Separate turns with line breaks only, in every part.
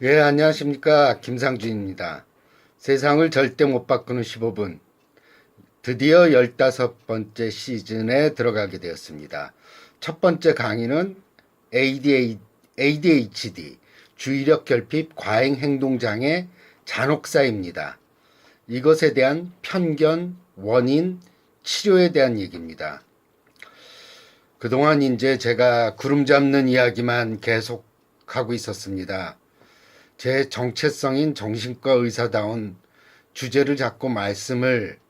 예, 안녕하십니까. 김상준입니다. 세상을 절대 못 바꾸는 15분. 드디어 15번째 시즌에 들어가게 되었습니다. 첫 번째 강의는 ADHD, 주의력 결핍 과잉 행동장애 잔혹사입니다. 이것에 대한 편견, 원인, 치료에 대한 얘기입니다. 그동안 이제 제가 구름 잡는 이야기만 계속 하고 있었습니다. 제 정체성인 정신과 의사다운 주제를 잡고 말씀을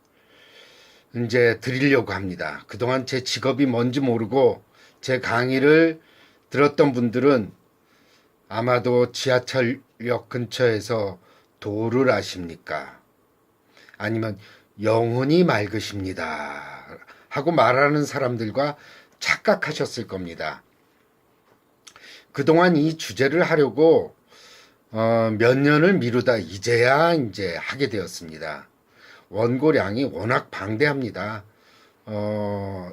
이제 드리려고 합니다. 그동안 제 직업이 뭔지 모르고 제 강의를 들었던 분들은 아마도 지하철역 근처에서 도를 아십니까? 아니면 영혼이 맑으십니다. 하고 말하는 사람들과 착각하셨을 겁니다. 그동안 이 주제를 하려고 몇 년을 미루다 이제야 이제 하게 되었습니다. 원고량이 워낙 방대합니다.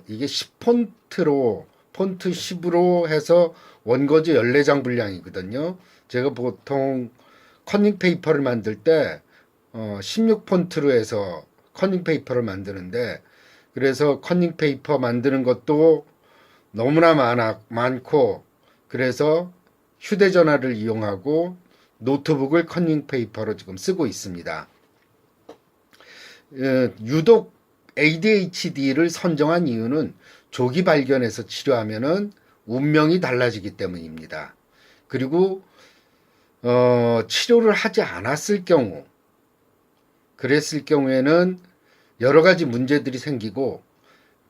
이게 10폰트로, 폰트 10으로 해서 원고지 14장 분량이거든요. 제가 보통 커닝 페이퍼를 만들 때 16폰트로 해서 커닝 페이퍼를 만드는데, 그래서 커닝 페이퍼 만드는 것도 너무나 많고, 그래서 휴대전화를 이용하고 노트북을 커닝 페이퍼로 지금 쓰고 있습니다. 유독 ADHD를 선정한 이유는 조기 발견해서 치료하면은 운명이 달라지기 때문입니다. 그리고 치료를 하지 않았을 경우, 그랬을 경우에는 여러 가지 문제들이 생기고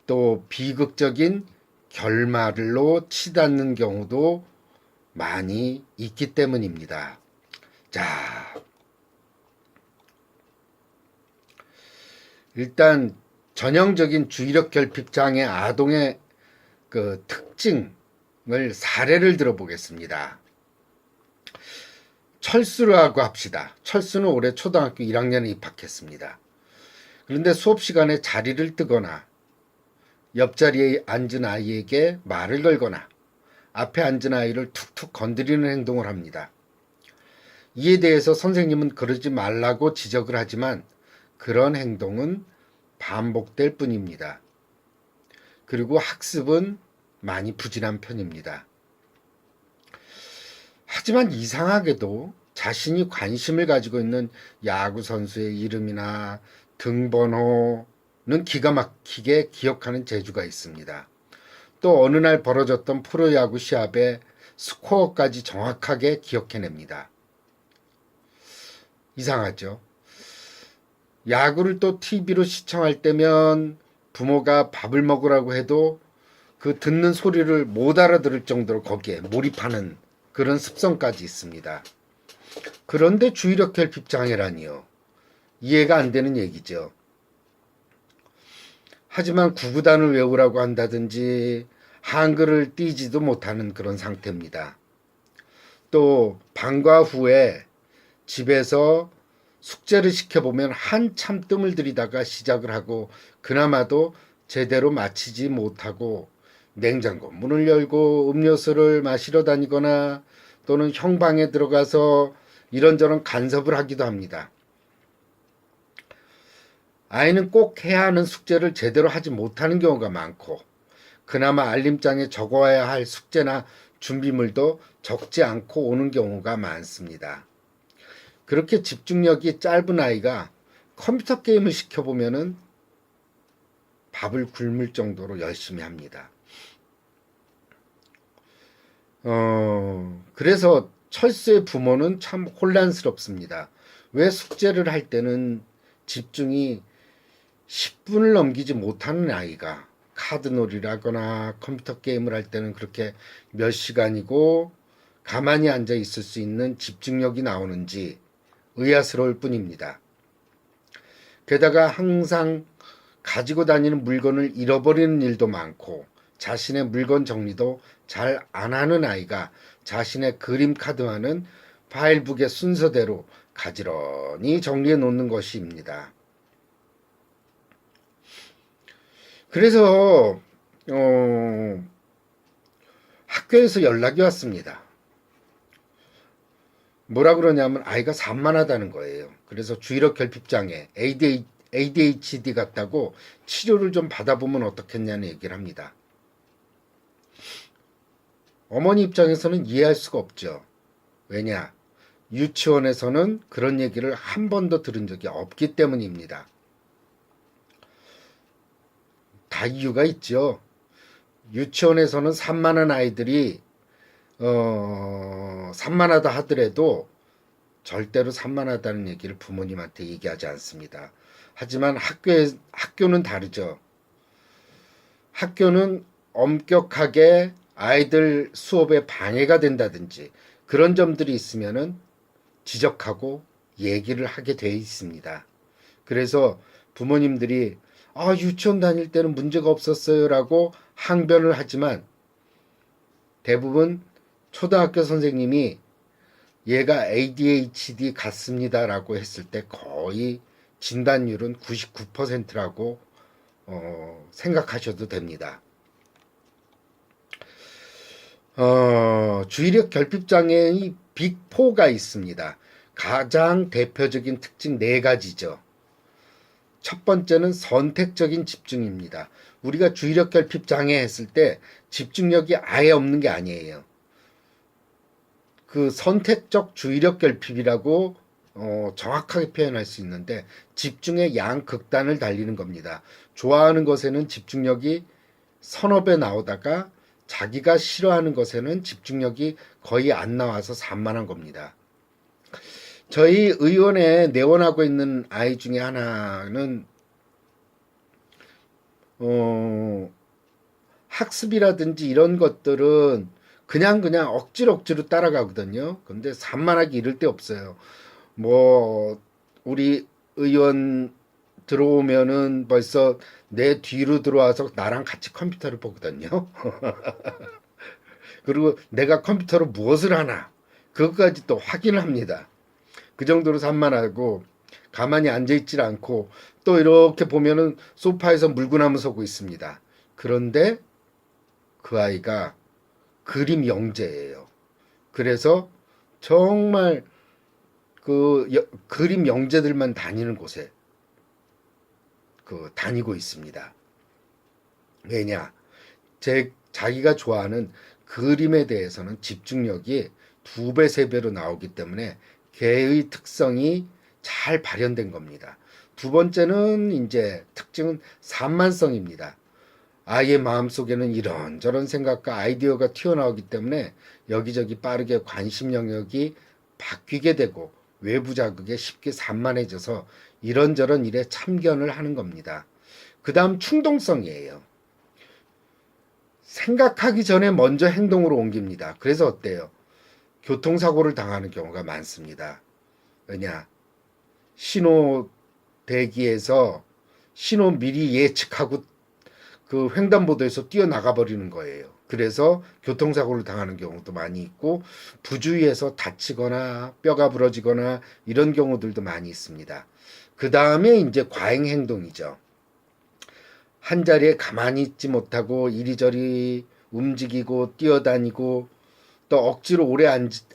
또 비극적인 결말로 치닫는 경우도 많이 있기 때문입니다. 자, 일단 전형적인 주의력 결핍 장애 아동의 그 특징을 사례를 들어보겠습니다. 철수라고 합시다. 철수는 올해 초등학교 1학년에 입학했습니다. 그런데 수업 시간에 자리를 뜨거나 옆자리에 앉은 아이에게 말을 걸거나 앞에 앉은 아이를 툭툭 건드리는 행동을 합니다. 이에 대해서 선생님은 그러지 말라고 지적을 하지만 그런 행동은 반복될 뿐입니다. 그리고 학습은 많이 부진한 편입니다. 하지만 이상하게도 자신이 관심을 가지고 있는 야구 선수의 이름이나 등번호는 기가 막히게 기억하는 재주가 있습니다. 또 어느 날 벌어졌던 프로야구 시합의 스코어까지 정확하게 기억해냅니다. 이상하죠? 야구를 또 TV로 시청할 때면 부모가 밥을 먹으라고 해도 그 듣는 소리를 못 알아들을 정도로 거기에 몰입하는 그런 습성까지 있습니다. 그런데 주의력 결핍 장애라니요. 이해가 안 되는 얘기죠. 하지만 구구단을 외우라고 한다든지 한글을 띄지도 못하는 그런 상태입니다. 또 방과 후에 집에서 숙제를 시켜보면 한참 뜸을 들이다가 시작을 하고 그나마도 제대로 마치지 못하고 냉장고 문을 열고 음료수를 마시러 다니거나 또는 형방에 들어가서 이런저런 간섭을 하기도 합니다. 아이는 꼭 해야 하는 숙제를 제대로 하지 못하는 경우가 많고 그나마 알림장에 적어야 할 숙제나 준비물도 적지 않고 오는 경우가 많습니다. 그렇게 집중력이 짧은 아이가 컴퓨터 게임을 시켜보면은 밥을 굶을 정도로 열심히 합니다. 그래서 철수의 부모는 참 혼란스럽습니다. 왜 숙제를 할 때는 집중이 10분을 넘기지 못하는 아이가 카드놀이를 하거나 컴퓨터 게임을 할 때는 그렇게 몇 시간이고 가만히 앉아 있을 수 있는 집중력이 나오는지 의아스러울 뿐입니다. 게다가 항상 가지고 다니는 물건을 잃어버리는 일도 많고 자신의 물건 정리도 잘 안 하는 아이가 자신의 그림 카드와는 파일북의 순서대로 가지런히 정리해 놓는 것입니다. 그래서 학교에서 연락이 왔습니다. 뭐라 그러냐면 아이가 산만하다는 거예요. 그래서 주의력 결핍장애, ADHD 같다고 치료를 좀 받아보면 어떻겠냐는 얘기를 합니다. 어머니 입장에서는 이해할 수가 없죠. 왜냐? 유치원에서는 그런 얘기를 한 번도 들은 적이 없기 때문입니다. 다 이유가 있죠. 유치원에서는 산만한 아이들이 산만하다 하더라도 절대로 산만하다는 얘기를 부모님한테 얘기하지 않습니다. 하지만 학교는 다르죠. 학교는 엄격하게 아이들 수업에 방해가 된다든지 그런 점들이 있으면은 지적하고 얘기를 하게 돼 있습니다. 그래서 부모님들이 유치원 다닐 때는 문제가 없었어요라고 항변을 하지만 대부분 초등학교 선생님이 얘가 ADHD 같습니다라고 했을 때 거의 진단율은 99%라고 생각하셔도 됩니다. 주의력 결핍장애의 빅4가 있습니다. 가장 대표적인 특징 4가지죠. 첫 번째는 선택적인 집중입니다. 우리가 주의력 결핍 장애 했을 때 집중력이 아예 없는 게 아니에요. 그 선택적 주의력 결핍이라고 정확하게 표현할 수 있는데 집중의 양극단을 달리는 겁니다. 좋아하는 것에는 집중력이 서너 배 나오다가 자기가 싫어하는 것에는 집중력이 거의 안 나와서 산만한 겁니다. 저희 의원에 내원하고 있는 아이 중에 하나는 학습이라든지 이런 것들은 그냥 억지로 따라가거든요. 근데 산만하게 이럴 데 없어요. 뭐 우리 의원 들어오면은 벌써 내 뒤로 들어와서 나랑 같이 컴퓨터를 보거든요. 그리고 내가 컴퓨터로 무엇을 하나 그것까지 또 확인을 합니다. 그 정도로 산만하고 가만히 앉아있질 않고 또 이렇게 보면은 소파에서 물구나무 서고 있습니다. 그런데 그 아이가 그림 영재예요. 그래서 정말 그림 영재들만 다니는 곳에 다니고 있습니다. 왜냐? 자기가 좋아하는 그림에 대해서는 집중력이 2배, 3배로 나오기 때문에 개의 특성이 잘 발현된 겁니다. 두 번째는 이제 특징은 산만성입니다. 아이의 마음속에는 이런저런 생각과 아이디어가 튀어나오기 때문에 여기저기 빠르게 관심 영역이 바뀌게 되고 외부 자극에 쉽게 산만해져서 이런저런 일에 참견을 하는 겁니다. 그 다음 충동성이에요. 생각하기 전에 먼저 행동으로 옮깁니다. 그래서 어때요? 교통사고를 당하는 경우가 많습니다. 왜냐? 신호 대기에서 신호 미리 예측하고 그 횡단보도에서 뛰어나가 버리는 거예요. 그래서 교통사고를 당하는 경우도 많이 있고 부주의해서 다치거나 뼈가 부러지거나 이런 경우들도 많이 있습니다. 그 다음에 이제 과잉 행동이죠. 한 자리에 가만히 있지 못하고 이리저리 움직이고 뛰어다니고 또 억지로 오래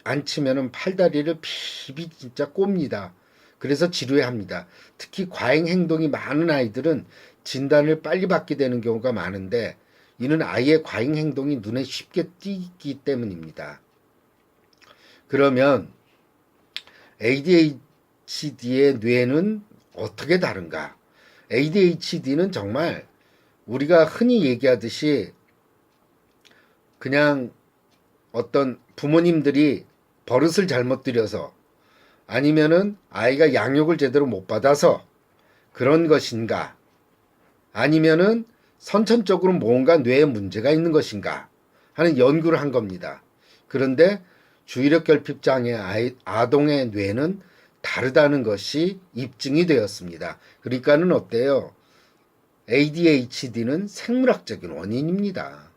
앉히면은 팔다리를 비비 진짜 꼽니다. 그래서 지루해합니다. 특히 과잉 행동이 많은 아이들은 진단을 빨리 받게 되는 경우가 많은데 이는 아이의 과잉 행동이 눈에 쉽게 띄기 때문입니다. 그러면 ADHD의 뇌는 어떻게 다른가? ADHD는 정말 우리가 흔히 얘기하듯이 그냥 어떤 부모님들이 버릇을 잘못 들여서 아니면은 아이가 양육을 제대로 못 받아서 그런 것인가? 아니면은 선천적으로 뭔가 뇌에 문제가 있는 것인가? 하는 연구를 한 겁니다. 그런데 주의력 결핍 장애 아동의 뇌는 다르다는 것이 입증이 되었습니다. 그러니까는 어때요? ADHD는 생물학적인 원인입니다.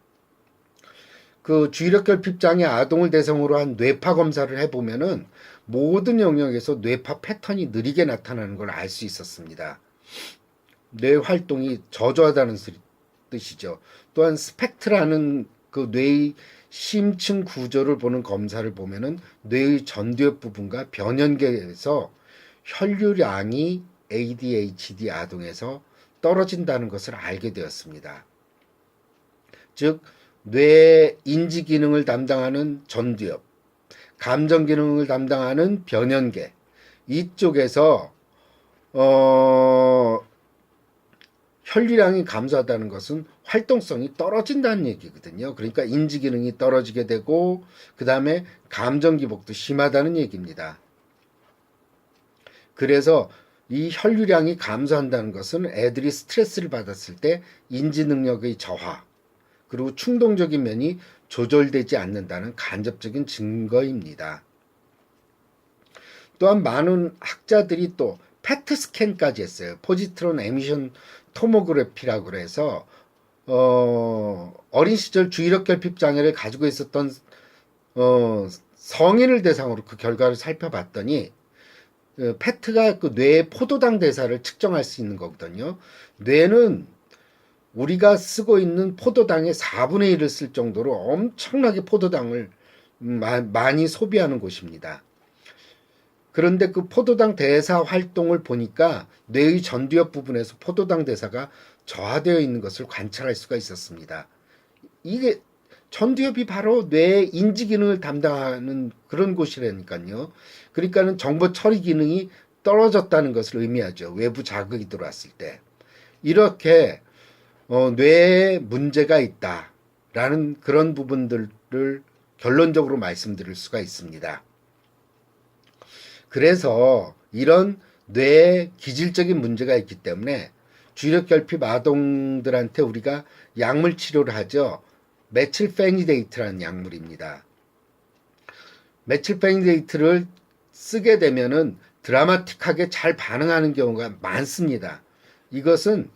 그 주의력 결핍 장애 아동을 대상으로 한 뇌파 검사를 해보면은 모든 영역에서 뇌파 패턴이 느리게 나타나는 걸 알 수 있었습니다. 뇌 활동이 저조하다는 뜻이죠. 또한 스펙트라는 그 뇌의 심층 구조를 보는 검사를 보면은 뇌의 전두엽 부분과 변연계에서 혈류량이 ADHD 아동에서 떨어진다는 것을 알게 되었습니다. 즉, 뇌 인지 기능을 담당하는 전두엽, 감정 기능을 담당하는 변연계, 이쪽에서 혈류량이 감소하다는 것은 활동성이 떨어진다는 얘기거든요. 그러니까 인지 기능이 떨어지게 되고 그 다음에 감정 기복도 심하다는 얘기입니다. 그래서 이 혈류량이 감소한다는 것은 애들이 스트레스를 받았을 때 인지 능력의 저하, 그리고 충동적인 면이 조절되지 않는다는 간접적인 증거입니다. 또한 많은 학자들이 또 페트 스캔까지 했어요. 포지트론 에미션 토모그래피라고 해서 어린 시절 주의력 결핍 장애를 가지고 있었던 성인을 대상으로 그 결과를 살펴봤더니 페트가 그 뇌의 포도당 대사를 측정할 수 있는 거거든요. 뇌는 우리가 쓰고 있는 포도당의 4분의 1을 쓸 정도로 엄청나게 포도당을 많이 소비하는 곳입니다. 그런데 그 포도당 대사 활동을 보니까 뇌의 전두엽 부분에서 포도당 대사가 저하되어 있는 것을 관찰할 수가 있었습니다. 이게 전두엽이 바로 뇌의 인지 기능을 담당하는 그런 곳이라니까요. 그러니까는 정보 처리 기능이 떨어졌다는 것을 의미하죠. 외부 자극이 들어왔을 때. 이렇게 뇌에 문제가 있다라는 그런 부분들을 결론적으로 말씀드릴 수가 있습니다. 그래서 이런 뇌에 기질적인 문제가 있기 때문에 주의력 결핍 아동들한테 우리가 약물 치료를 하죠. 메칠페니데이트라는 약물입니다. 메칠페니데이트를 쓰게 되면은 드라마틱하게 잘 반응하는 경우가 많습니다. 이것은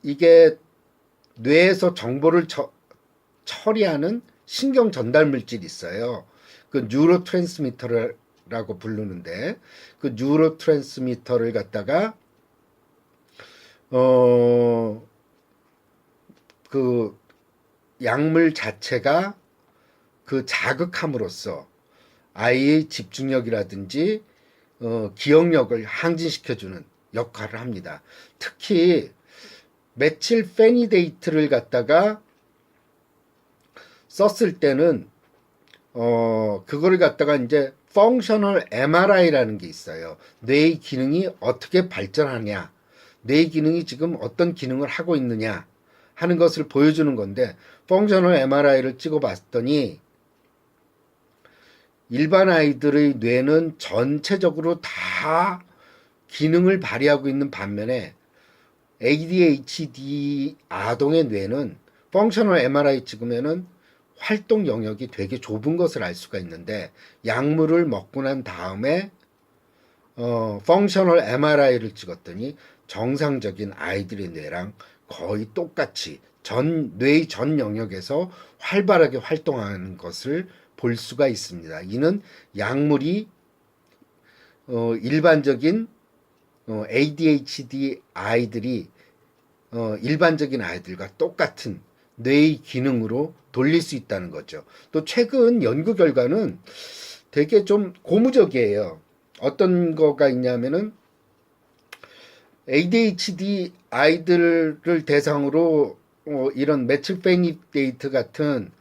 이게 뇌에서 정보를 처리하는 신경 전달 물질이 있어요. 그 뉴로 트랜스미터라고 부르는데 그 뉴로 트랜스미터를 갖다가 그 약물 자체가 그 자극함으로써 아이의 집중력이라든지 기억력을 항진시켜주는 역할을 합니다. 특히 메칠페니데이트를 갖다가 썼을 때는 그거를 갖다가 이제 펑셔널 MRI라는 게 있어요. 뇌의 기능이 어떻게 발전하냐, 뇌의 기능이 지금 어떤 기능을 하고 있느냐 하는 것을 보여주는 건데, 펑셔널 MRI를 찍어봤더니 일반 아이들의 뇌는 전체적으로 다 기능을 발휘하고 있는 반면에 ADHD 아동의 뇌는 펑셔널 MRI 찍으면은 활동 영역이 되게 좁은 것을 알 수가 있는데, 약물을 먹고 난 다음에 펑셔널 MRI를 찍었더니 정상적인 아이들의 뇌랑 거의 똑같이 뇌의 전 영역에서 활발하게 활동하는 것을 볼 수가 있습니다. 이는 약물이 일반적인 ADHD 아이들이 일반적인 아이들과 똑같은 뇌의 기능으로 돌릴 수 있다는 거죠. 또 최근 연구 결과는 되게 좀 고무적이에요. 어떤 거가 있냐면은 ADHD 아이들을 대상으로 이런 메칠페니데이트 같은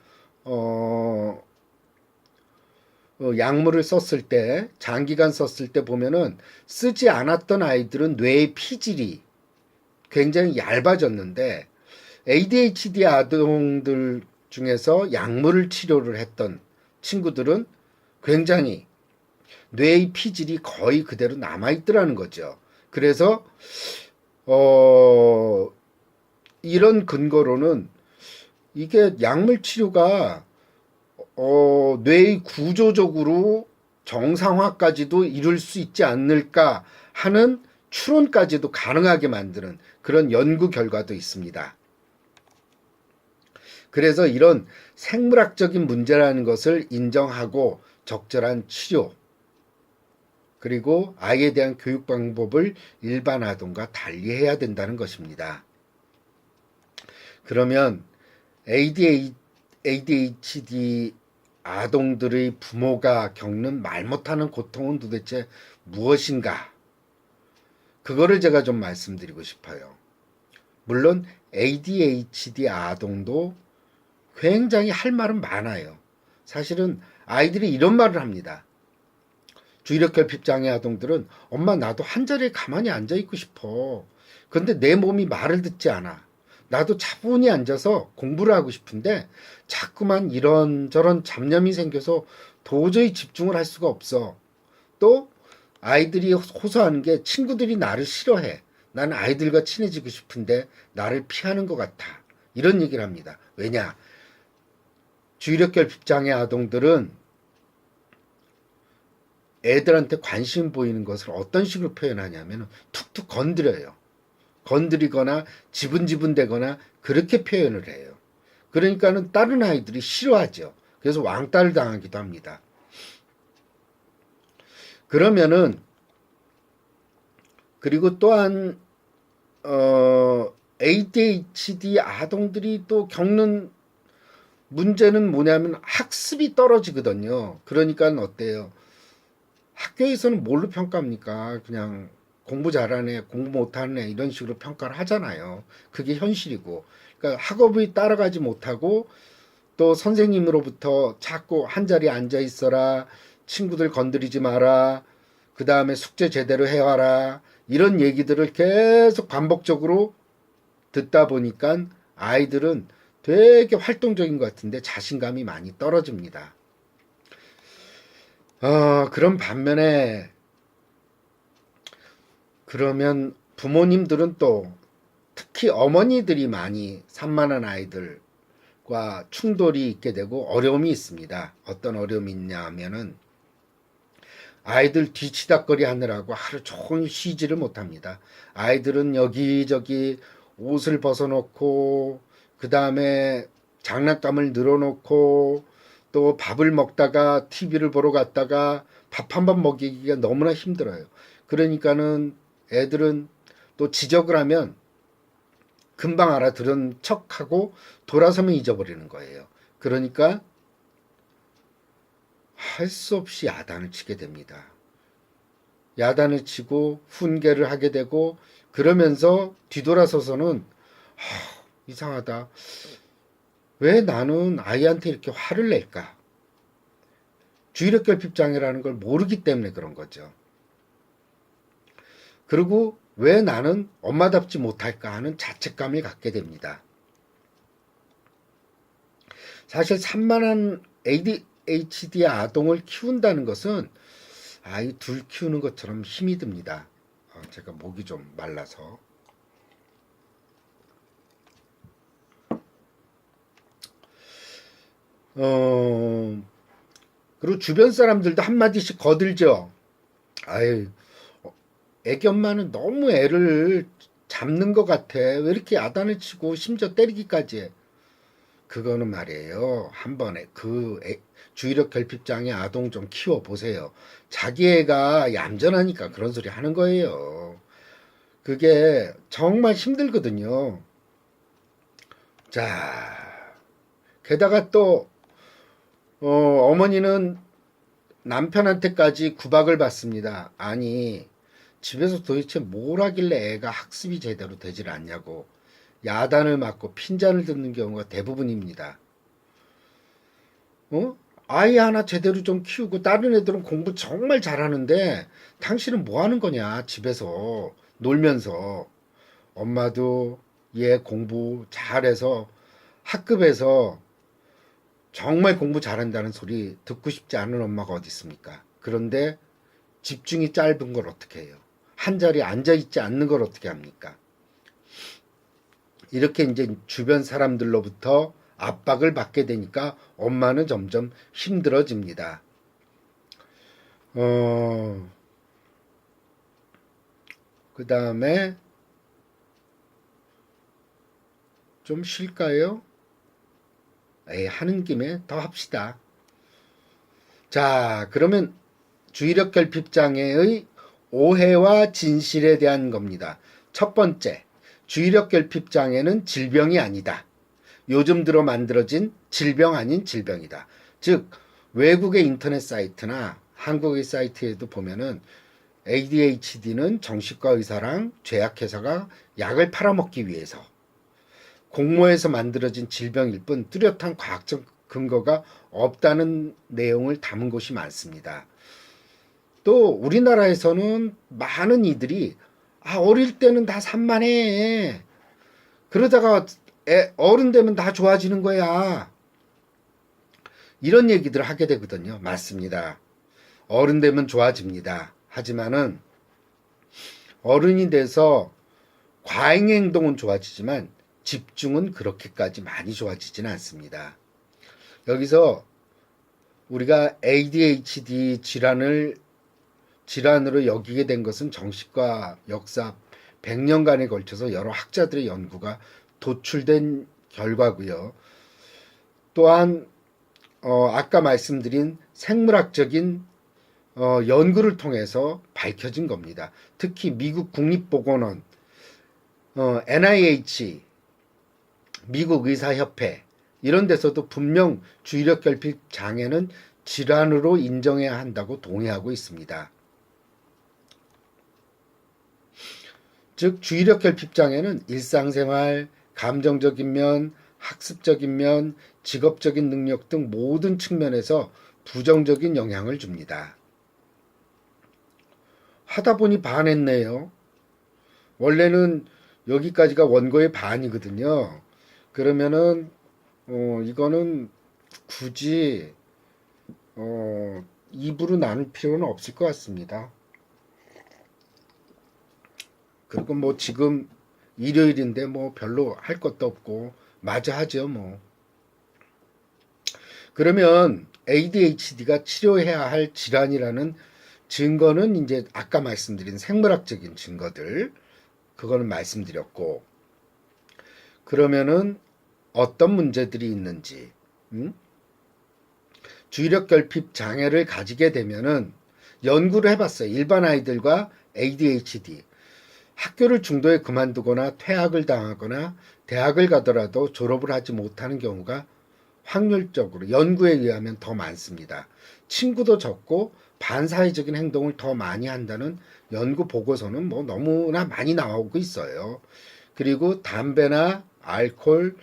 약물을 썼을 때, 장기간 썼을 때 보면은 쓰지 않았던 아이들은 뇌의 피질이 굉장히 얇아졌는데, ADHD 아동들 중에서 약물을 치료를 했던 친구들은 굉장히 뇌의 피질이 거의 그대로 남아있더라는 거죠. 그래서 이런 근거로는 이게 약물 치료가 뇌의 구조적으로 정상화까지도 이룰 수 있지 않을까 하는 추론까지도 가능하게 만드는 그런 연구 결과도 있습니다. 그래서 이런 생물학적인 문제라는 것을 인정하고 적절한 치료, 그리고 아이에 대한 교육 방법을 일반 아동과 달리해야 된다는 것입니다. 그러면 ADHD 아동들의 부모가 겪는 말 못하는 고통은 도대체 무엇인가? 그거를 제가 좀 말씀드리고 싶어요. 물론 ADHD 아동도 굉장히 할 말은 많아요. 사실은 아이들이 이런 말을 합니다. 주의력결핍장애 아동들은 엄마 나도 한자리에 가만히 앉아있고 싶어. 근데 내 몸이 말을 듣지 않아. 나도 차분히 앉아서 공부를 하고 싶은데 자꾸만 이런저런 잡념이 생겨서 도저히 집중을 할 수가 없어. 또 아이들이 호소하는 게 친구들이 나를 싫어해. 나는 아이들과 친해지고 싶은데 나를 피하는 것 같아. 이런 얘기를 합니다. 왜냐? 주의력결핍장애 아동들은 애들한테 관심 보이는 것을 어떤 식으로 표현하냐면 툭툭 건드려요. 건드리거나 지분지분되거나 그렇게 표현을 해요. 그러니까는 다른 아이들이 싫어하죠. 그래서 왕따를 당하기도 합니다. 그러면은 그리고 또한 ADHD 아동들이 또 겪는 문제는 뭐냐면 학습이 떨어지거든요. 그러니까 어때요? 학교에서는 뭘로 평가합니까? 그냥 공부 잘하네, 공부 못하네 이런 식으로 평가를 하잖아요. 그게 현실이고. 그러니까 학업이 따라가지 못하고 또 선생님으로부터 자꾸 한자리에 앉아 있어라, 친구들 건드리지 마라, 그 다음에 숙제 제대로 해와라 이런 얘기들을 계속 반복적으로 듣다 보니까 아이들은 되게 활동적인 것 같은데 자신감이 많이 떨어집니다. 그런 반면에 그러면 부모님들은 또 특히 어머니들이 많이 산만한 아이들과 충돌이 있게 되고 어려움이 있습니다. 어떤 어려움이 있냐 하면은 아이들 뒤치다거리 하느라고 하루 종일 쉬지를 못합니다. 아이들은 여기저기 옷을 벗어놓고 그 다음에 장난감을 늘어놓고 또 밥을 먹다가 TV를 보러 갔다가 밥 한 번 먹이기가 너무나 힘들어요. 그러니까는 애들은 또 지적을 하면 금방 알아들은 척하고 돌아서면 잊어버리는 거예요. 그러니까 할 수 없이 야단을 치게 됩니다. 야단을 치고 훈계를 하게 되고 그러면서 뒤돌아서서는 이상하다. 왜 나는 아이한테 이렇게 화를 낼까? 주의력결핍장애라는 걸 모르기 때문에 그런 거죠. 그리고 왜 나는 엄마답지 못할까 하는 자책감을 갖게 됩니다. 사실 산만한 ADHD 아동을 키운다는 것은 아이 둘 키우는 것처럼 힘이 듭니다. 제가 목이 좀 말라서. 그리고 주변 사람들도 한마디씩 거들죠. 아유, 애기 엄마는 너무 애를 잡는 것 같아. 왜 이렇게 야단을 치고 심지어 때리기까지 해. 그거는 말이에요. 한 번에 주의력 결핍장애 아동 좀 키워보세요. 자기 애가 얌전하니까 그런 소리 하는 거예요. 그게 정말 힘들거든요. 자, 게다가 또 어머니는 남편한테까지 구박을 받습니다. 아니, 집에서 도대체 뭘 하길래 애가 학습이 제대로 되질 않냐고 야단을 맞고 핀잔을 듣는 경우가 대부분입니다. 아이 하나 제대로 좀 키우고 다른 애들은 공부 정말 잘하는데 당신은 뭐 하는 거냐 집에서 놀면서. 엄마도 얘 공부 잘해서 학급에서 정말 공부 잘한다는 소리 듣고 싶지 않은 엄마가 어디 있습니까? 그런데 집중이 짧은 걸 어떻게 해요? 한자리에 앉아있지 않는 걸 어떻게 합니까? 이렇게 이제 주변 사람들로부터 압박을 받게 되니까 엄마는 점점 힘들어집니다. 그 다음에 좀 쉴까요? 하는 김에 더 합시다. 자, 그러면 주의력 결핍 장애의 오해와 진실에 대한 겁니다. 첫 번째, 주의력 결핍 장애는 질병이 아니다. 요즘 들어 만들어진 질병 아닌 질병이다. 즉 외국의 인터넷 사이트나 한국의 사이트에도 보면은 ADHD는 정신과 의사랑 제약회사가 약을 팔아먹기 위해서 공모해서 만들어진 질병일 뿐 뚜렷한 과학적 근거가 없다는 내용을 담은 곳이 많습니다. 또 우리나라에서는 많은 이들이 어릴 때는 다 산만해. 그러다가 어른 되면 다 좋아지는 거야. 이런 얘기들을 하게 되거든요. 맞습니다. 어른 되면 좋아집니다. 하지만은 어른이 돼서 과잉 행동은 좋아지지만 집중은 그렇게까지 많이 좋아지지는 않습니다. 여기서 우리가 ADHD 질환으로 여기게 된 것은 정신과 역사 100년간에 걸쳐서 여러 학자들의 연구가 도출된 결과고요. 또한 아까 말씀드린 생물학적인 연구를 통해서 밝혀진 겁니다. 특히 미국 국립보건원, NIH, 미국 의사협회 이런 데서도 분명 주의력 결핍 장애는 질환으로 인정해야 한다고 동의하고 있습니다. 즉 주의력 결핍 장애는 일상생활, 감정적인 면, 학습적인 면, 직업적인 능력 등 모든 측면에서 부정적인 영향을 줍니다. 하다 보니 반했네요. 원래는 여기까지가 원고의 반이거든요. 그러면은 이거는 굳이 2부로 나눌 필요는 없을 것 같습니다. 그리고 뭐 지금 일요일인데 뭐 별로 할 것도 없고 마저 하죠 뭐. 그러면 ADHD가 치료해야 할 질환이라는 증거는 이제 아까 말씀드린 생물학적인 증거들 그거는 말씀드렸고, 그러면은 어떤 문제들이 있는지, 주의력 결핍 장애를 가지게 되면은 연구를 해봤어요. 일반 아이들과 ADHD 학교를 중도에 그만두거나 퇴학을 당하거나 대학을 가더라도 졸업을 하지 못하는 경우가 확률적으로 연구에 의하면 더 많습니다. 친구도 적고 반사회적인 행동을 더 많이 한다는 연구 보고서는 뭐 너무나 많이 나오고 있어요. 그리고 담배나 알코올,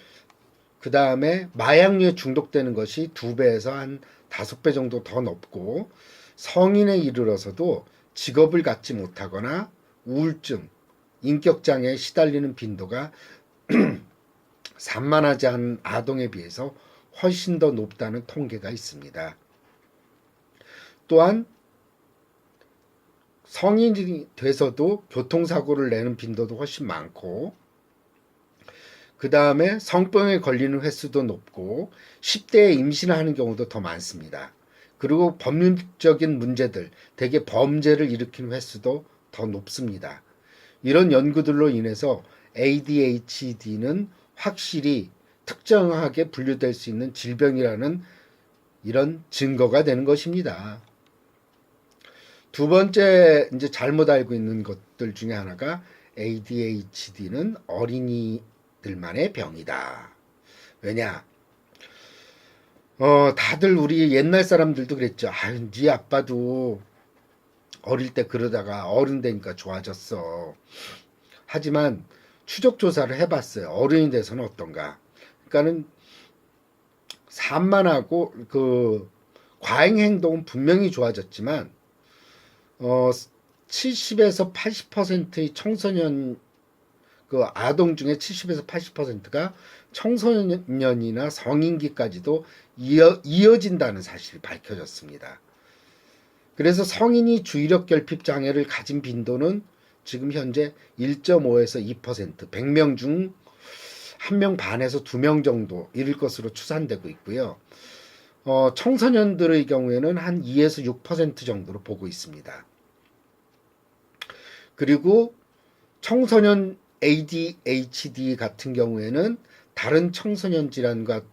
그 다음에 마약류에 중독되는 것이 2배에서 한 5배 정도 더 높고, 성인에 이르러서도 직업을 갖지 못하거나 우울증, 인격장애에 시달리는 빈도가 산만하지 않은 아동에 비해서 훨씬 더 높다는 통계가 있습니다. 또한 성인이 돼서도 교통사고를 내는 빈도도 훨씬 많고, 그 다음에 성병에 걸리는 횟수도 높고 10대에 임신하는 경우도 더 많습니다. 그리고 법률적인 문제들, 대개 범죄를 일으키는 횟수도 더 높습니다. 이런 연구들로 인해서 ADHD는 확실히 특정하게 분류될 수 있는 질병이라는 이런 증거가 되는 것입니다. 두 번째 이제 잘못 알고 있는 것들 중에 하나가 ADHD는 어린이들만의 병이다. 왜냐? 다들 우리 옛날 사람들도 그랬죠. 아유, 네 아빠도 어릴 때 그러다가 어른 되니까 좋아졌어. 하지만 추적 조사를 해봤어요. 어른이 돼서는 어떤가? 그러니까는 산만하고 그 과잉 행동은 분명히 좋아졌지만 70에서 80%의 청소년, 그 아동 중에 70에서 80%가 청소년이나 성인기까지도 이어진다는 사실이 밝혀졌습니다. 그래서 성인이 주의력 결핍 장애를 가진 빈도는 지금 현재 1.5에서 2%, 100명 중 1명 반에서 2명 정도 이를 것으로 추산되고 있고요. 청소년들의 경우에는 한 2에서 6% 정도로 보고 있습니다. 그리고 청소년 ADHD 같은 경우에는 다른 청소년 질환과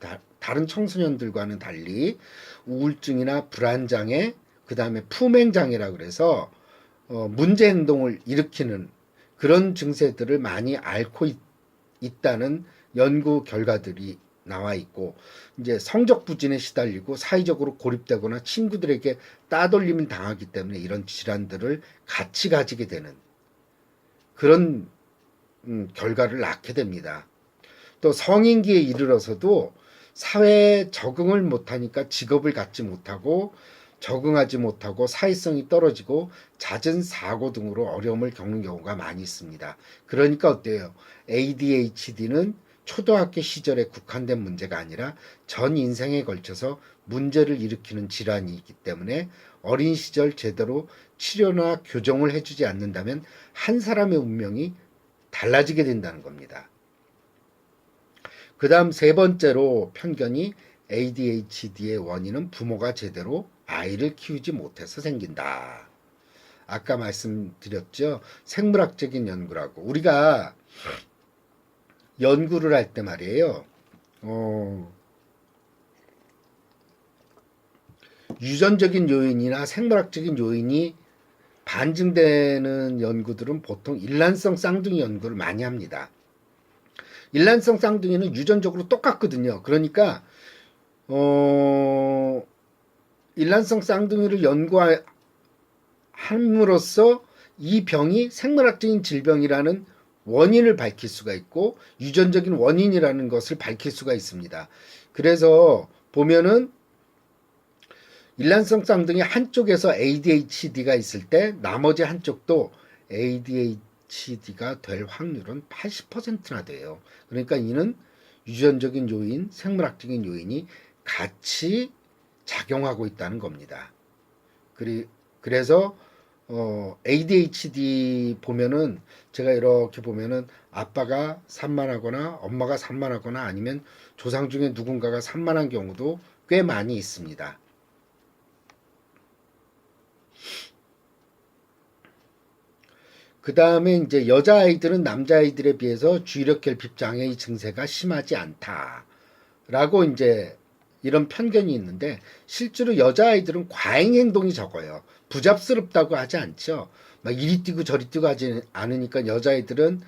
다른 청소년들과는 달리 우울증이나 불안장애, 그 다음에 품행장애라 그래서 문제 행동을 일으키는 그런 증세들을 많이 앓고 있다는 연구 결과들이 나와 있고 이제 성적 부진에 시달리고 사회적으로 고립되거나 친구들에게 따돌림을 당하기 때문에 이런 질환들을 같이 가지게 되는 그런 결과를 낳게 됩니다. 또 성인기에 이르러서도 사회에 적응을 못하니까 직업을 갖지 못하고 적응하지 못하고 사회성이 떨어지고 잦은 사고 등으로 어려움을 겪는 경우가 많이 있습니다. 그러니까 어때요? ADHD는 초등학교 시절에 국한된 문제가 아니라 전 인생에 걸쳐서 문제를 일으키는 질환이기 때문에 어린 시절 제대로 치료나 교정을 해주지 않는다면 한 사람의 운명이 달라지게 된다는 겁니다. 그 다음 세 번째로 편견이 ADHD의 원인은 부모가 제대로 아이를 키우지 못해서 생긴다. 아까 말씀드렸죠. 생물학적인 연구라고. 우리가 연구를 할 때 말이에요. 유전적인 요인이나 생물학적인 요인이 반증되는 연구들은 보통 일란성 쌍둥이 연구를 많이 합니다. 일란성 쌍둥이는 유전적으로 똑같거든요. 그러니까 일란성 쌍둥이를 연구함으로써 이 병이 생물학적인 질병이라는 원인을 밝힐 수가 있고 유전적인 원인이라는 것을 밝힐 수가 있습니다. 그래서 보면은 일란성 쌍둥이 한쪽에서 ADHD가 있을 때 나머지 한쪽도 ADHD가 될 확률은 80%나 돼요. 그러니까 이는 유전적인 요인, 생물학적인 요인이 같이 작용하고 있다는 겁니다. 그래서 ADHD 보면은 제가 이렇게 보면은 아빠가 산만하거나 엄마가 산만하거나 아니면 조상 중에 누군가가 산만한 경우도 꽤 많이 있습니다. 그 다음에 이제 여자아이들은 남자아이들에 비해서 주의력 결핍 장애의 증세가 심하지 않다라고 이제 이런 편견이 있는데 실제로 여자아이들은 과잉 행동이 적어요. 부잡스럽다고 하지 않죠. 막 이리 뛰고 저리 뛰고 하지 않으니까 여자아이들은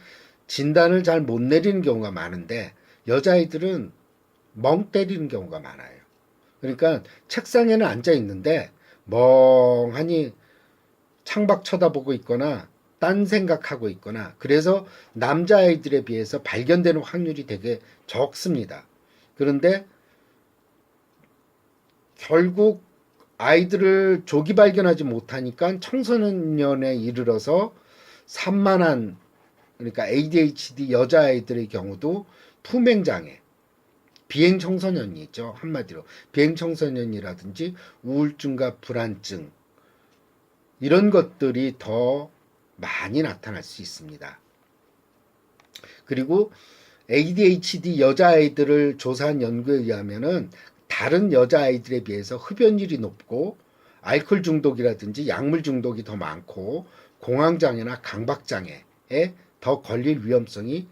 진단을 잘 못 내리는 경우가 많은데 여자아이들은 멍 때리는 경우가 많아요. 그러니까 책상에는 앉아 있는데 멍하니 창밖 쳐다보고 있거나 딴 생각하고 있거나 그래서 남자아이들에 비해서 발견되는 확률이 되게 적습니다. 그런데 결국 아이들을 조기 발견하지 못하니까 청소년에 이르러서 산만한 그러니까 ADHD 여자아이들의 경우도 품행장애, 비행청소년이죠. 한마디로 비행청소년이라든지 우울증과 불안증 이런 것들이 더 많이 나타날 수 있습니다. 그리고 ADHD 여자아이들을 조사한 연구에 의하면은 다른 여자아이들에 비해서 흡연율이 높고 알코올 중독이라든지 약물 중독이 더 많고 공황장애나 강박장애에 더 걸릴 위험성이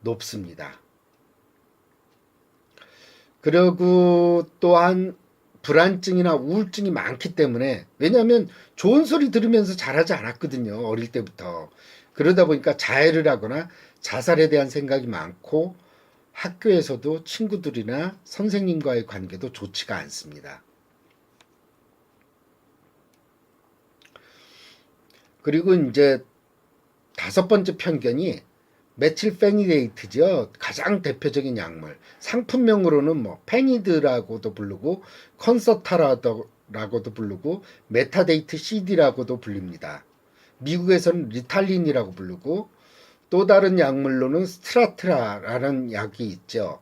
높습니다. 그리고 또한 불안증이나 우울증이 많기 때문에 왜냐하면 좋은 소리 들으면서 자라지 않았거든요. 어릴 때부터. 그러다 보니까 자해를 하거나 자살에 대한 생각이 많고 학교에서도 친구들이나 선생님과의 관계도 좋지가 않습니다. 그리고 이제 다섯 번째 편견이 메틸페니데이트죠. 가장 대표적인 약물. 상품명으로는 뭐 페니드라고도 부르고 컨서타라고도 부르고 메타데이트 CD라고도 불립니다. 미국에서는 리탈린이라고 부르고 또 다른 약물로는 스트라트라라는 약이 있죠.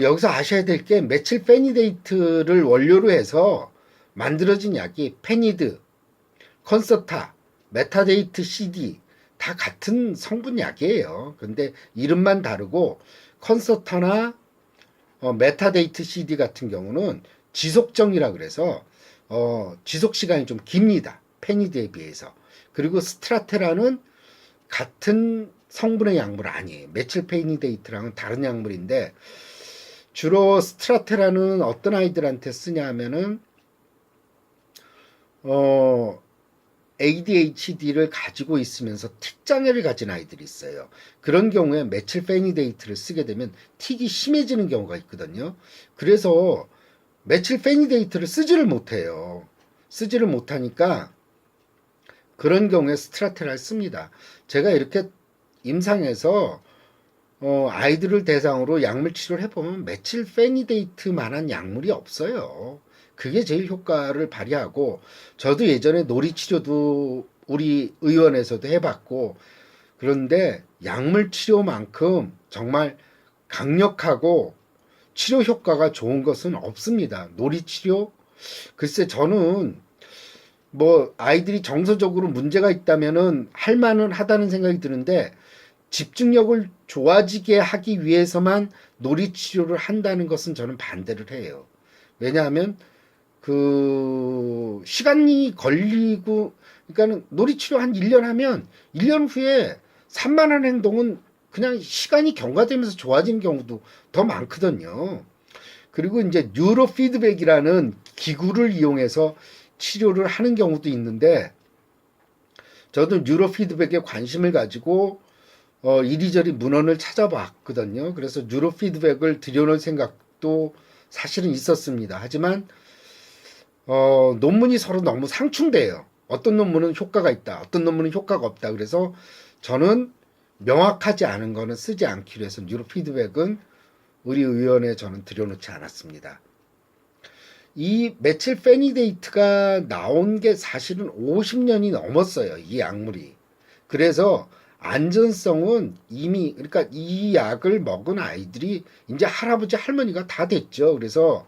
여기서 아셔야 될 게 메틸페니데이트를 원료로 해서 만들어진 약이 페니드, 컨서타, 메타데이트 CD 다 같은 성분 약이에요. 근데 이름만 다르고 컨서타나 메타데이트 CD 같은 경우는 지속정이라 그래서 지속 시간이 좀 깁니다. 페니드에 비해서. 그리고 스트라테라는 같은 성분의 약물 아니에요. 메틸페니데이트랑은 다른 약물인데 주로 스트라테라는 어떤 아이들한테 쓰냐 하면은 ADHD를 가지고 있으면서 틱장애를 가진 아이들이 있어요. 그런 경우에 메칠페니데이트를 쓰게 되면 틱이 심해지는 경우가 있거든요. 그래서 메칠페니데이트를 쓰지를 못해요. 쓰지를 못하니까 그런 경우에 스트라테라를 씁니다. 제가 이렇게 임상에서 아이들을 대상으로 약물 치료를 해보면 메칠페니데이트만한 약물이 없어요. 그게 제일 효과를 발휘하고, 저도 예전에 놀이치료도 우리 의원에서도 해봤고, 그런데 약물 치료만큼 정말 강력하고 치료 효과가 좋은 것은 없습니다. 놀이치료? 글쎄, 저는 뭐 아이들이 정서적으로 문제가 있다면은 할 만은 하다는 생각이 드는데, 집중력을 좋아지게 하기 위해서만 놀이치료를 한다는 것은 저는 반대를 해요. 왜냐하면 그 시간이 걸리고, 그러니까는 놀이치료 한 1년 하면 1년 후에 산만한 행동은 그냥 시간이 경과되면서 좋아지는 경우도 더 많거든요. 그리고 이제 뉴로 피드백이라는 기구를 이용해서 치료를 하는 경우도 있는데, 저도 뉴로 피드백에 관심을 가지고 이리저리 문헌을 찾아봤거든요. 그래서 뉴로 피드백을 들여놓을 생각도 사실은 있었습니다. 하지만 논문이 서로 너무 상충돼요. 어떤 논문은 효과가 있다, 어떤 논문은 효과가 없다. 그래서 저는 명확하지 않은 거는 쓰지 않기로 해서 뉴로 피드백은 우리 의원에 저는 들여놓지 않았습니다. 이 메칠페니데이트가 나온 게 사실은 50년이 넘었어요. 이 약물이. 그래서 안전성은 이미, 그러니까 이 약을 먹은 아이들이 이제 할아버지 할머니가 다 됐죠. 그래서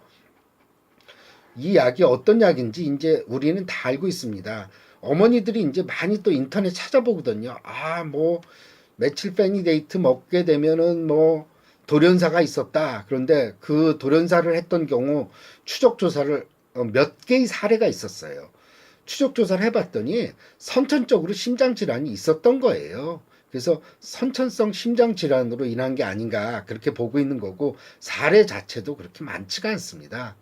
이 약이 어떤 약인지 이제 우리는 다 알고 있습니다. 어머니들이 이제 많이 또 인터넷 찾아보거든요. 뭐 메칠페니데이트 먹게 되면은 뭐 돌연사가 있었다. 그런데 그 돌연사를 했던 경우 추적 조사를 몇 개의 사례가 있었어요. 추적 조사를 해봤더니 선천적으로 심장 질환이 있었던 거예요. 그래서 선천성 심장 질환으로 인한 게 아닌가 그렇게 보고 있는 거고, 사례 자체도 그렇게 많지가 않습니다.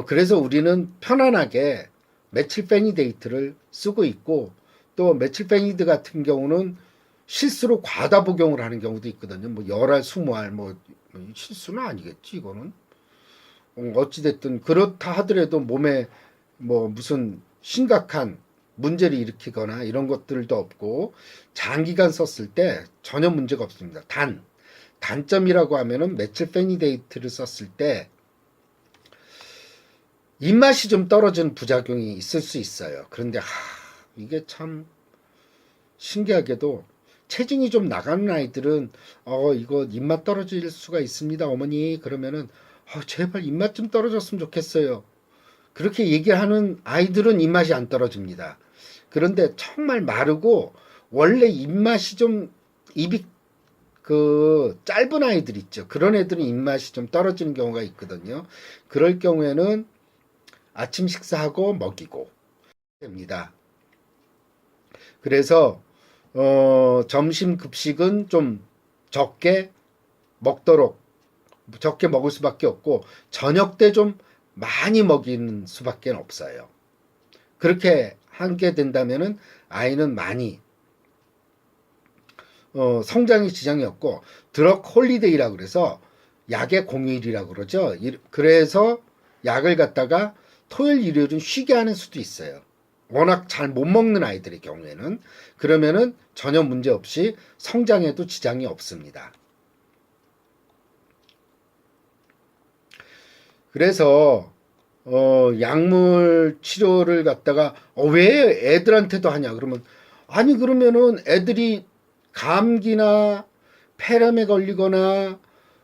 그래서 우리는 편안하게 메칠페니데이트를 쓰고 있고, 또 메칠페니드 같은 경우는 실수로 과다 복용을 하는 경우도 있거든요. 뭐 열알, 스무알, 뭐 실수는 아니겠지 이거는. 어찌됐든 그렇다 하더라도 몸에 뭐 무슨 심각한 문제를 일으키거나 이런 것들도 없고, 장기간 썼을 때 전혀 문제가 없습니다. 단점이라고 하면은 메칠페니데이트를 썼을 때 입맛이 좀 떨어지는 부작용이 있을 수 있어요. 그런데 이게 참 신기하게도 체중이 좀 나가는 아이들은 이거 입맛 떨어질 수가 있습니다 어머니, 그러면은 제발 입맛 좀 떨어졌으면 좋겠어요. 그렇게 얘기하는 아이들은 입맛이 안 떨어집니다. 그런데 정말 마르고 원래 입맛이 좀 입이 그 짧은 아이들 있죠. 그런 애들은 입맛이 좀 떨어지는 경우가 있거든요. 그럴 경우에는 아침 식사하고 먹이고 됩니다. 그래서 점심 급식은 좀 적게 먹도록, 적게 먹을 수밖에 없고, 저녁 때 좀 많이 먹이는 수밖에 없어요. 그렇게 하게 된다면은 아이는 많이 성장에 지장이 없고, 드럭 홀리데이라고 그래서 약의 공휴일이라고 그러죠. 그래서 약을 갖다가 토요일 일요일은 쉬게 하는 수도 있어요. 워낙 잘 못 먹는 아이들의 경우에는. 그러면은 전혀 문제 없이 성장에도 지장이 없습니다. 그래서 약물 치료를 갖다가 왜 애들한테도 하냐 그러면, 아니 그러면은 애들이 감기나 폐렴에 걸리거나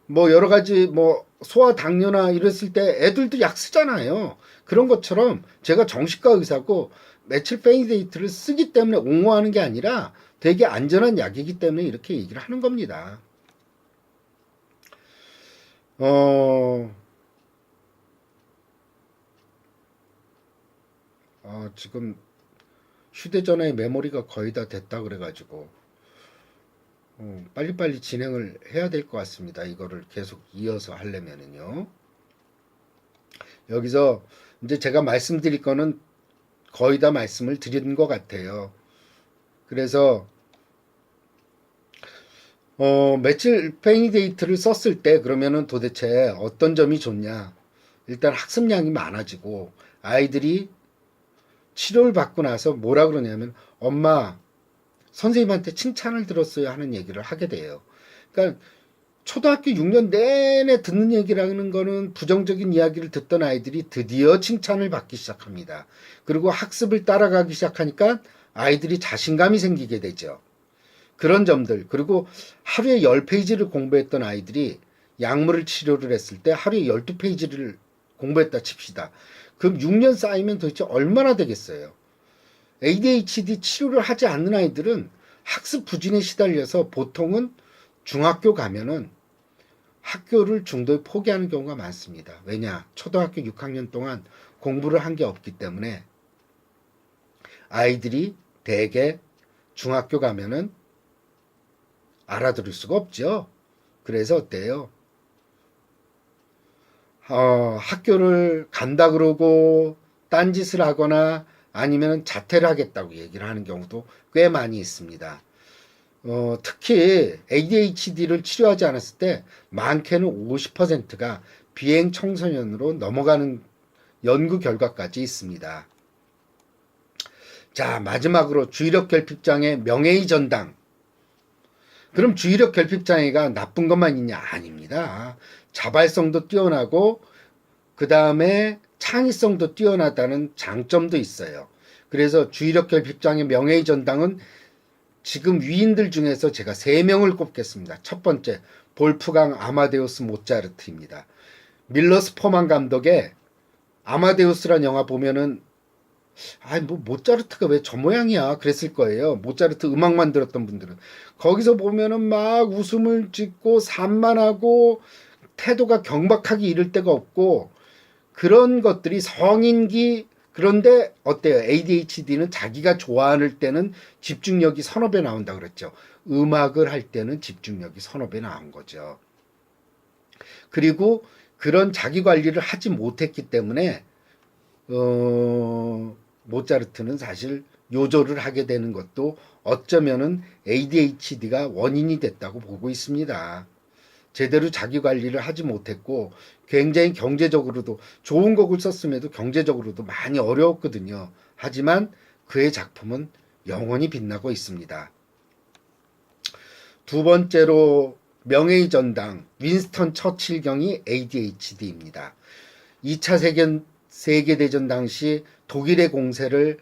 뭐 여러 가지 뭐 소아당뇨나 이랬을 때 애들도 약 쓰잖아요. 그런 것처럼 제가 정신과 의사고 메칠페니데이트를 쓰기 때문에 옹호하는 게 아니라 되게 안전한 약이기 때문에 이렇게 얘기를 하는 겁니다. 지금 휴대전화의 메모리가 거의 다 됐다 그래가지고 빨리빨리 진행을 해야 될 것 같습니다. 이거를 계속 이어서 하려면은요. 여기서 이제 제가 말씀드릴 거는 거의 다 말씀을 드린 것 같아요. 그래서 며칠 페니데이트를 썼을 때 그러면은 도대체 어떤 점이 좋냐. 일단 학습량이 많아지고 아이들이 치료를 받고 나서 뭐라 그러냐면 엄마 선생님한테 칭찬을 들었어요 하는 얘기를 하게 돼요. 그러니까 초등학교 6년 내내 듣는 얘기라는 거는 부정적인 이야기를 듣던 아이들이 드디어 칭찬을 받기 시작합니다. 그리고 학습을 따라가기 시작하니까 아이들이 자신감이 생기게 되죠. 그런 점들, 그리고 하루에 10페이지를 공부했던 아이들이 약물을 치료를 했을 때 하루에 12페이지를 공부했다 칩시다. 그럼 6년 쌓이면 도대체 얼마나 되겠어요? ADHD 치료를 하지 않는 아이들은 학습 부진에 시달려서 보통은 중학교 가면은 학교를 중도에 포기하는 경우가 많습니다. 왜냐? 초등학교 6학년 동안 공부를 한 게 없기 때문에 아이들이 대개 중학교 가면은 알아들을 수가 없죠. 그래서 어때요? 학교를 간다 그러고 딴짓을 하거나 아니면 자퇴를 하겠다고 얘기를 하는 경우도 꽤 많이 있습니다. 특히 ADHD를 치료하지 않았을 때 많게는 50%가 비행 청소년으로 넘어가는 연구 결과까지 있습니다. 자, 마지막으로 주의력 결핍장애 명예의 전당. 그럼 주의력 결핍장애가 나쁜 것만 있냐? 아닙니다. 자발성도 뛰어나고 그 다음에 창의성도 뛰어나다는 장점도 있어요. 그래서 주의력 결핍장애 명예의 전당은 지금 위인들 중에서 제가 3명을 꼽겠습니다. 첫 번째, 볼프강 아마데우스 모차르트입니다. 밀러스 포만 감독의 아마데우스란 영화 보면은 모차르트가 왜 저 모양이야 그랬을 거예요. 모차르트 음악 만들었던 분들은 거기서 보면은 막 웃음을 짓고 산만하고 태도가 경박하기 이를 데가 없고 그런 것들이 성인기. 그런데 어때요? ADHD는 자기가 좋아할 때는 집중력이 서너 배 나온다 그랬죠. 음악을 할 때는 집중력이 서너 배 나온 거죠. 그리고 그런 자기 관리를 하지 못했기 때문에 모차르트는 사실 요절을 하게 되는 것도 어쩌면은 ADHD가 원인이 됐다고 보고 있습니다. 제대로 자기 관리를 하지 못했고 굉장히 경제적으로도 좋은 곡을 썼음에도 경제적으로도 많이 어려웠거든요. 하지만 그의 작품은 영원히 빛나고 있습니다. 두 번째로 명예의 전당 윈스턴 처칠경이 ADHD입니다. 2차 세계대전 당시 독일의 공세를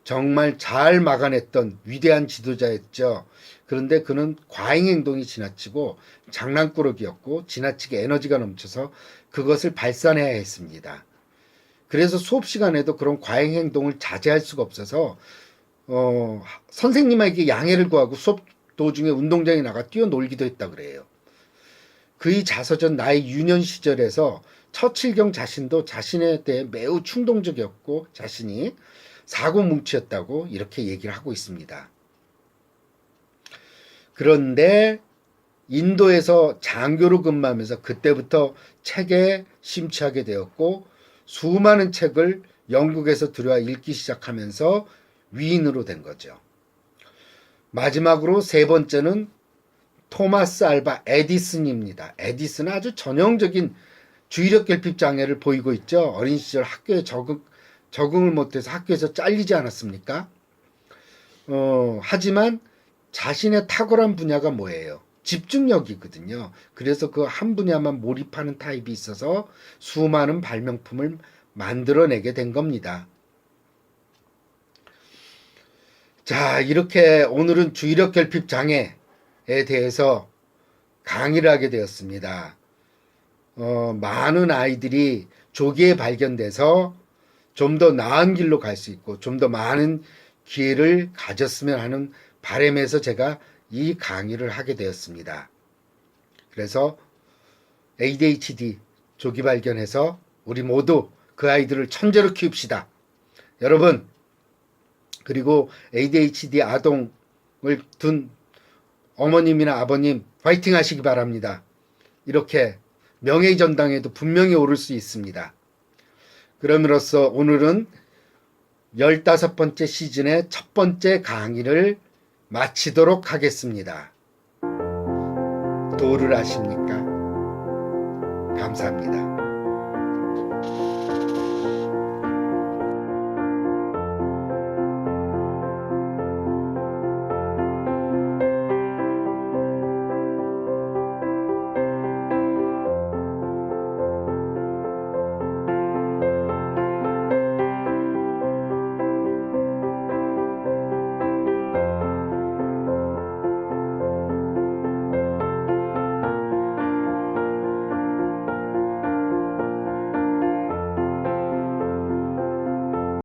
정말 잘 막아냈던 위대한 지도자였죠. 그런데 그는 과잉 행동이 지나치고 장난꾸러기였고 지나치게 에너지가 넘쳐서 그것을 발산해야 했습니다. 그래서 수업 시간에도 그런 과잉 행동을 자제할 수가 없어서 선생님에게 양해를 구하고 수업 도중에 운동장에 나가 뛰어놀기도 했다 그래요. 그의 자서전 나의 유년 시절에서 처칠경 자신도 자신에 대해 매우 충동적이었고 자신이 사고뭉치였다고 이렇게 얘기를 하고 있습니다. 그런데 인도에서 장교로 근무하면서 그때부터 책에 심취하게 되었고 수많은 책을 영국에서 들여와 읽기 시작하면서 위인으로 된 거죠. 마지막으로 세 번째는 토마스 알바 에디슨입니다. 에디슨은 아주 전형적인 주의력 결핍 장애를 보이고 있죠. 어린 시절 학교에 적응을 못해서 학교에서 잘리지 않았습니까? 하지만 자신의 탁월한 분야가 뭐예요? 집중력이거든요. 그래서 그 한 분야만 몰입하는 타입이 있어서 수많은 발명품을 만들어내게 된 겁니다. 자, 이렇게 오늘은 주의력 결핍 장애에 대해서 강의를 하게 되었습니다. 많은 아이들이 조기에 발견돼서 좀 더 나은 길로 갈 수 있고 좀 더 많은 기회를 가졌으면 하는 바람에서 제가 이 강의를 하게 되었습니다. 그래서 ADHD 조기 발견해서 우리 모두 그 아이들을 천재로 키웁시다. 여러분, 그리고 ADHD 아동을 둔 어머님이나 아버님 파이팅 하시기 바랍니다. 이렇게 명예의 전당에도 분명히 오를 수 있습니다. 그럼으로써 오늘은 15번째 시즌의 첫 번째 강의를 마치도록 하겠습니다. 도를 아십니까? 감사합니다.